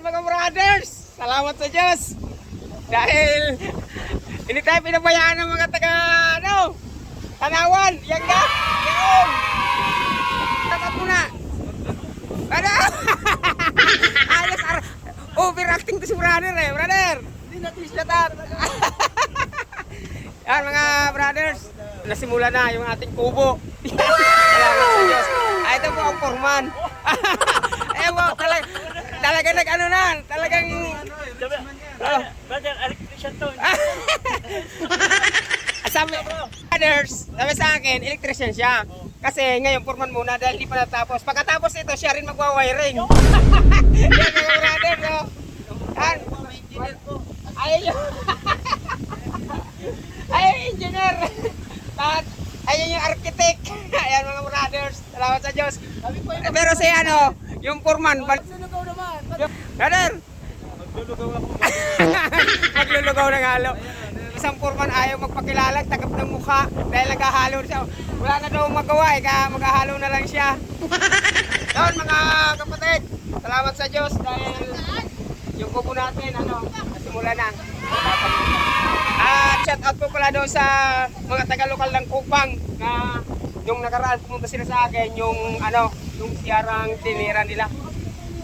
mga brothers. Salamat sa Diyos. Dahil hindi tayo pinabayaan ng mga taga Tanawan. Yan nga. Yan. Tatat mo na. Ano? Ayos. Overacting to si brother eh. Brother. Hindi natin siya. Yan mga brothers. Nasimula na yung ating kubo. Salamat sa Diyos. Ito po ang foreman. Talaga nag-ano na. Talagang... Brother, electrician to. Sabi sa akin, electrician siya. Kasi ngayon, foreman muna dahil hindi pa natapos. Pagkatapos ito, siya rin magwa-wiring. Yan mga brothers, no? Yan. Ayun yung engineer. Ayun yung architect. Ayan mga brothers. Salamat sa Diyos. Pero si yung foreman. Brother. Maglulugaw ako. Maglulugaw ng halo. Isang foreman ayaw magpakilala, tagap ng mukha dahil naghahalo siya. Wala na daw magawa kaya maghahalo na lang siya. Yun mga kapatid. Salamat sa Diyos dahil yung kubo natin, nasimula na. At shout out po pala doon sa mga taga-lokal ng Kupang na yung nakaraan pumunta sila sa akin yung yung siyarang tinira nila.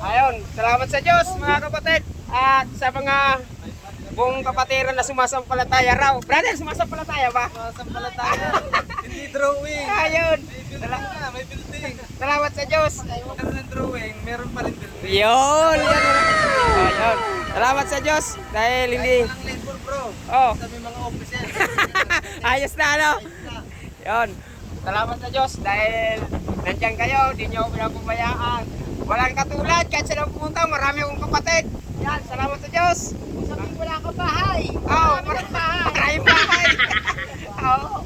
Ayun, salamat sa Diyos mga kapatid at sa mga buong kapatiran na sumasampalataya raw. Brother, sumasampalataya ba? Sumasampalataya. Hindi drawing. Ayun. May building. Salamat sa Diyos. Meron ng drawing, meron pa rin building. Yun. Ayun. Salamat sa Diyos dahil hindi... Ang labor bro. Oh. Sabi mga officer. Ayos na Yun. Salamat sa Diyos dahil nandiyan kayo, di nyo pinapabayaan. Walang katulad, kahit sila pumunta, marami akong kapatid. Yan, salamat sa Diyos. Sabi wala ka bahay. Maraming bahay. Oo.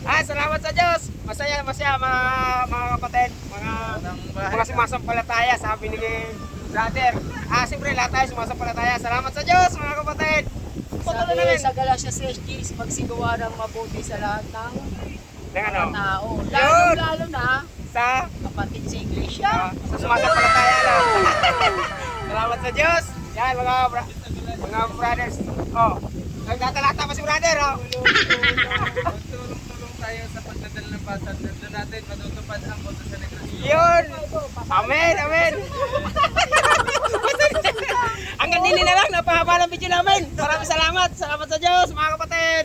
Salamat sa Diyos. Masaya mga kapatid, mga sumasampalataya, sabi ni brother. Siyempre lahat tayo sumasampalataya. Salamat sa Diyos mga kapatid. Sabi sa Galatians 6, magsigawa ng mabuti sa lahat ng tao. Lalo na sa kapatid sa iglesia. Sa sumasampalataya lang. Salamat sa Diyos. Yan mga brothers. Nagtatalata pa si brother. Tulong tayo sa pagdadala ng bata. Doon natin matutupad ang boto sa negosyo. Yun. Amen. Hanggang nini na lang. Napahaba ng video namin. Maraming salamat. Salamat sa Diyos mga kapatid.